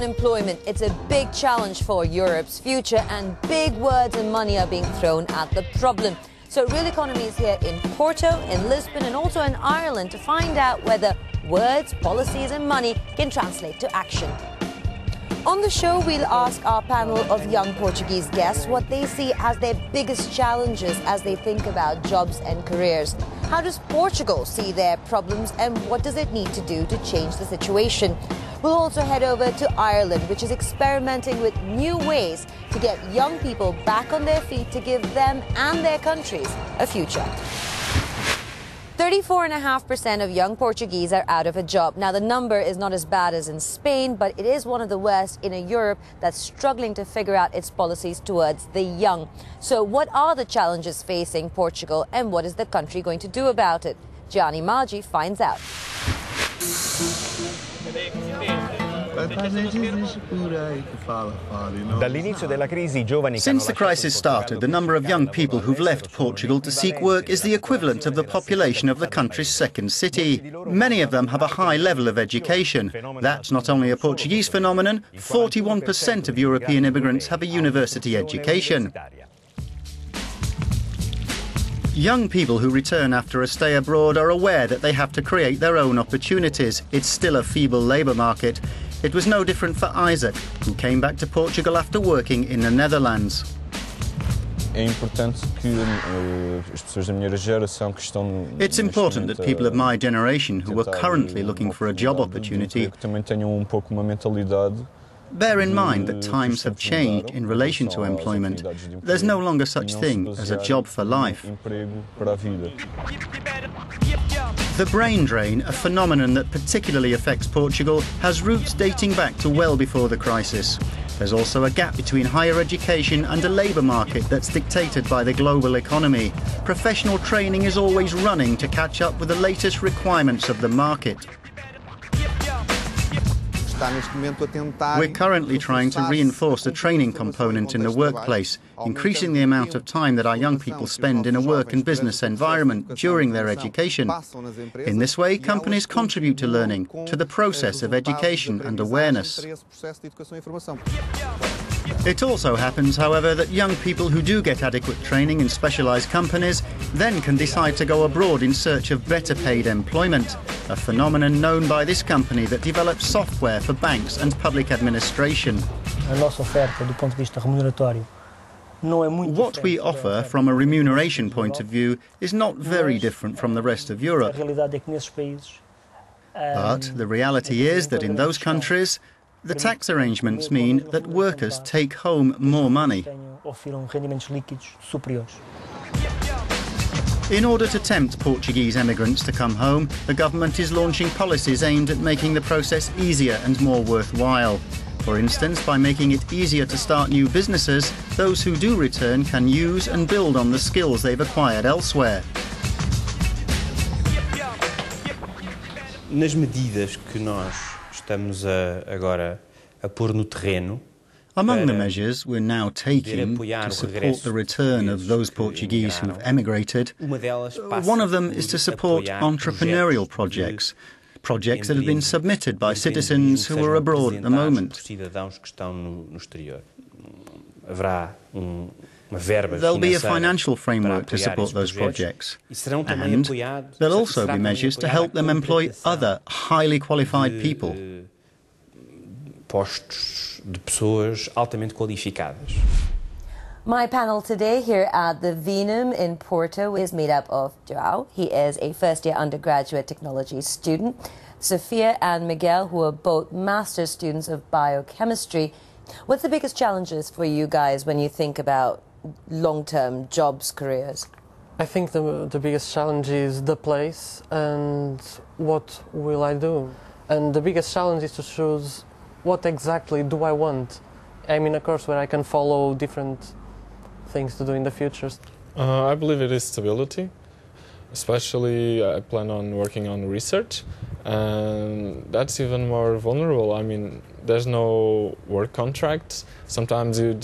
Unemployment, it's a big challenge for Europe's future, and big words and money are being thrown at the problem. So Real Economy is here in Porto, in Lisbon and also in Ireland to find out whether words, policies and money can translate to action. On the show, we'll ask our panel of young Portuguese guests what they see as their biggest challenges as they think about jobs and careers. How does Portugal see their problems and what does it need to do to change the situation? We'll also head over to Ireland, which is experimenting with new ways to get young people back on their feet to give them and their countries a future. 34.5% of young Portuguese are out of a job. Now, the number is not as bad as in Spain, but it is one of the worst in a Europe that's struggling to figure out its policies towards the young. So what are the challenges facing Portugal and what is the country going to do about it? Gianni Maggi finds out. Since the crisis started, the number of young people who've left Portugal to seek work is the equivalent of the population of the country's second city. Many of them have a high level of education. That's not only a Portuguese phenomenon, 41% of European immigrants have a university education. Young people who return after a stay abroad are aware that they have to create their own opportunities. It's still a feeble labour market. It was no different for Isaac, who came back to Portugal after working in the Netherlands. It's important that people of my generation who are currently looking for a job opportunity bear in mind that times have changed in relation to employment. There's no longer such thing as a job for life. The brain drain, a phenomenon that particularly affects Portugal, has roots dating back to well before the crisis. There's also a gap between higher education and a labour market that's dictated by the global economy. Professional training is always running to catch up with the latest requirements of the market. We're currently trying to reinforce the training component in the workplace, increasing the amount of time that our young people spend in a work and business environment during their education. In this way, companies contribute to learning, to the process of education and awareness. It also happens, however, that young people who do get adequate training in specialised companies then can decide to go abroad in search of better paid employment, a phenomenon known by this company that develops software for banks and public administration. What we offer from a remuneration point of view is not very different from the rest of Europe. But the reality is that in those countries, the tax arrangements mean that workers take home more money. In order to tempt Portuguese emigrants to come home, the government is launching policies aimed at making the process easier and more worthwhile. For instance, by making it easier to start new businesses, those who do return can use and build on the skills they've acquired elsewhere. Nas medidas que nós estamos agora a pôr no terreno. Among the measures we're now taking to support the return of those Portuguese who've emigrated, one of them is to support entrepreneurial projects that have been submitted by citizens who are abroad at the moment. There'll be a financial framework to support those projects, and there'll also be measures to help them employ other highly qualified people. Postos de pessoas altamente qualificadas. My panel today here at the Venum in Porto is made up of João. He is a first-year undergraduate technology student. Sophia and Miguel, who are both master's students of biochemistry. What's the biggest challenges for you guys when you think about long-term jobs, careers? I think the biggest challenge is the place and what will I do. And the biggest challenge is to choose what exactly do I want. I'm in a course where I can follow different things to do in the future. I believe it is stability. Especially, I plan on working on research, and that's even more vulnerable. I mean, there's no work contract. Sometimes you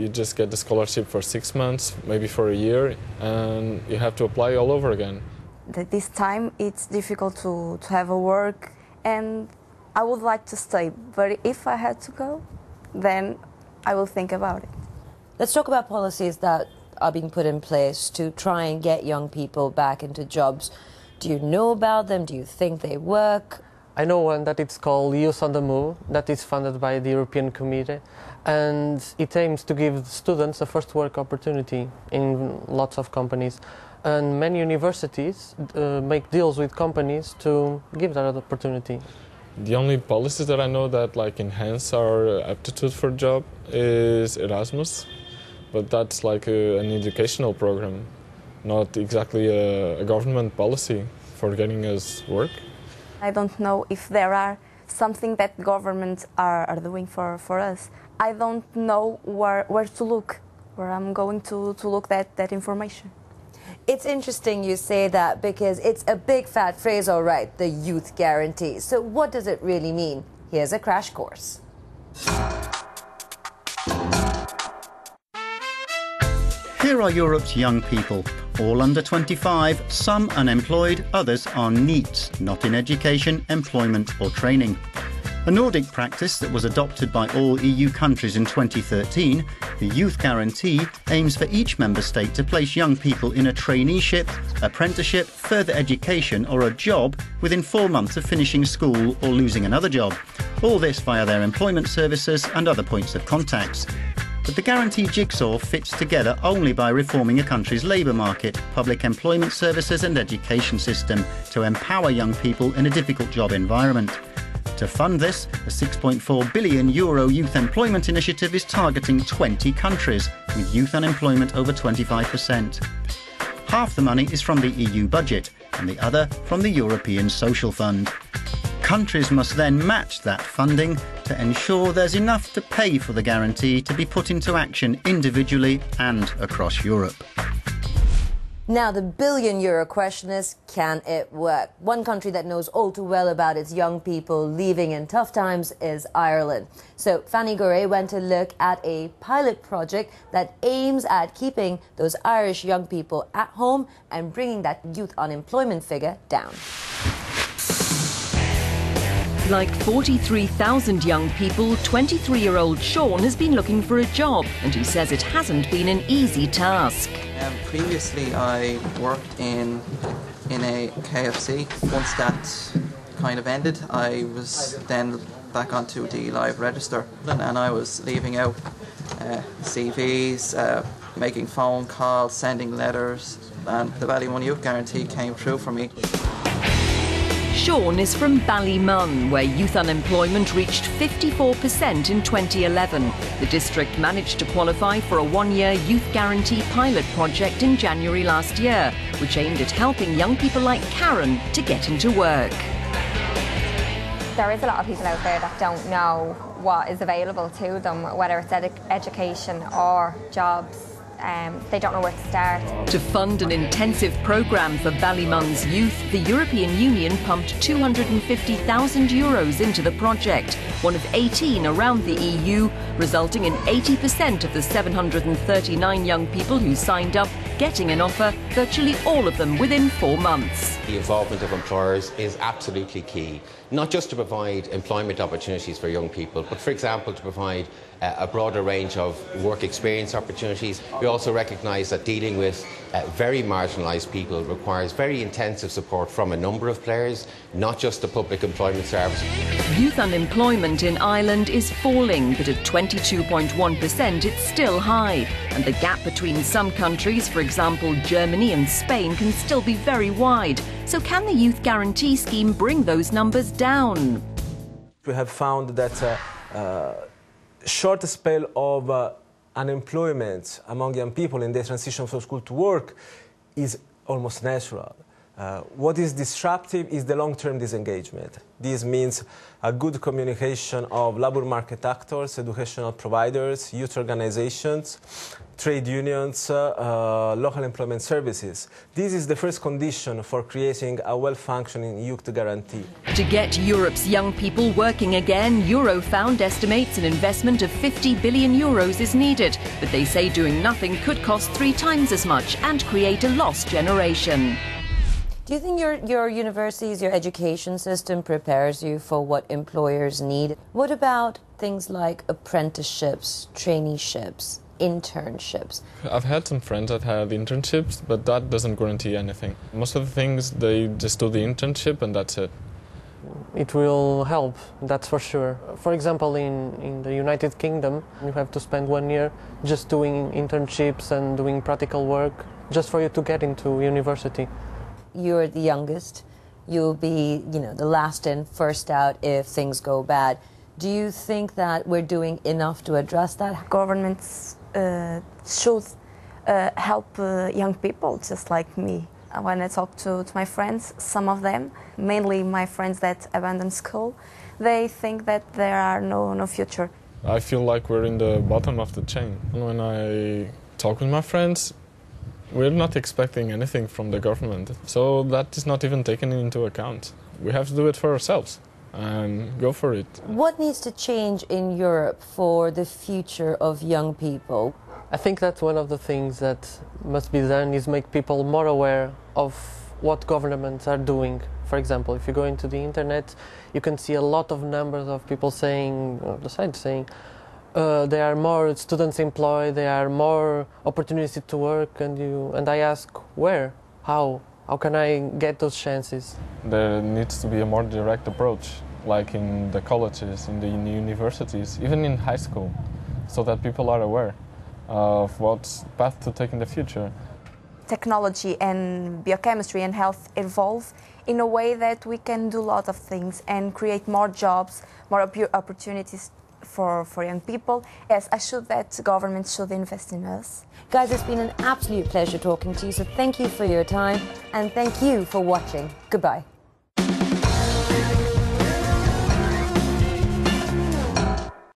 just get the scholarship for 6 months, maybe for a year, and you have to apply all over again. At this time, it's difficult to have a work, and I would like to stay, but if I had to go, then I will think about it. Let's talk about policies that are being put in place to try and get young people back into jobs. Do you know about them? Do you think they work? I know one that it's called Youth on the Move, that is funded by the European Committee, and it aims to give students a first work opportunity in lots of companies. And many universities make deals with companies to give that opportunity. The only policies that I know that enhance our aptitude for job is Erasmus, but that's an educational program, not exactly a government policy for getting us work. I don't know if there are something that governments are doing for us. I don't know where to look, where I'm going to look that information. It's interesting you say that because it's a big fat phrase, all right, the youth guarantee. So what does it really mean? Here's a crash course. Here are Europe's young people, all under 25, some unemployed, others on NEETs, not in education, employment or training. A Nordic practice that was adopted by all EU countries in 2013, the Youth Guarantee aims for each member state to place young people in a traineeship, apprenticeship, further education or a job within 4 months of finishing school or losing another job. All this via their employment services and other points of contacts. But the guarantee jigsaw fits together only by reforming a country's labour market, public employment services and education system to empower young people in a difficult job environment. To fund this, a €6.4 billion youth employment initiative is targeting 20 countries, with youth unemployment over 25%. Half the money is from the EU budget, and the other from the European Social Fund. Countries must then match that funding to ensure there's enough to pay for the guarantee to be put into action individually and across Europe. Now, the €1 billion question is, can it work? One country that knows all too well about its young people leaving in tough times is Ireland. So Fanny Gore went to look at a pilot project that aims at keeping those Irish young people at home and bringing that youth unemployment figure down. Like 43,000 young people, 23-year-old Sean has been looking for a job, and he says it hasn't been an easy task. Previously I worked in a KFC. Once that kind of ended, I was then back onto the live register, and I was leaving out CVs, making phone calls, sending letters, and the Ballymun Youth Guarantee came through for me. Sean is from Ballymun, where youth unemployment reached 54% in 2011. The district managed to qualify for a 1-year youth guarantee pilot project in January last year, which aimed at helping young people like Karen to get into work. There is a lot of people out there that don't know what is available to them, whether it's education or jobs. They don't know where to start. To fund an intensive programme for Ballymun's youth, the European Union pumped €250,000 into the project, one of 18 around the EU, resulting in 80% of the 739 young people who signed up getting an offer, virtually all of them within 4 months. The involvement of employers is absolutely key, not just to provide employment opportunities for young people, but for example to provide a broader range of work experience opportunities. We also recognise that dealing with very marginalised people requires very intensive support from a number of players, not just the public employment service. Youth unemployment in Ireland is falling, but at 22.1% it's still high. And the gap between some countries, for example Germany and Spain, can still be very wide. So can the Youth Guarantee Scheme bring those numbers down? We have found that short spell of unemployment among young people in their transition from school to work is almost natural. What is disruptive is the long-term disengagement. This means a good communication of labour market actors, educational providers, youth organisations, trade unions, local employment services. This is the first condition for creating a well-functioning youth guarantee. To get Europe's young people working again, Eurofound estimates an investment of €50 billion is needed, but they say doing nothing could cost 3 times as much and create a lost generation. Do you think your universities, your education system prepares you for what employers need? What about things like apprenticeships, traineeships, internships? I've had some friends that had internships, but that doesn't guarantee anything. Most of the things, they just do the internship and that's it. It will help, that's for sure. For example, in the United Kingdom, you have to spend 1 year just doing internships and doing practical work just for you to get into university. You're the youngest. You'll be, the last in, first out if things go bad. Do you think that we're doing enough to address that? Governments should help young people just like me. When I talk to my friends, some of them, mainly my friends that abandoned school, they think that there are no future. I feel like we're in the bottom of the chain. When I talk with my friends, we're not expecting anything from the government. So that is not even taken into account. We have to do it for ourselves and go for it. What needs to change in Europe for the future of young people? I think that one of the things that must be done is make people more aware of what governments are doing. For example, if you go into the internet, you can see a lot of numbers of people saying, or the site saying, there are more students employed, there are more opportunities to work, and I ask, where? How can I get those chances? There needs to be a more direct approach, like in the colleges, in the universities, even in high school, so that people are aware of what path to take in the future. Technology and biochemistry and health evolve in a way that we can do a lot of things and create more jobs, more opportunities for young people. Yes, I should that government should invest in us. Guys, it's been an absolute pleasure talking to you, so thank you for your time and thank you for watching. Goodbye.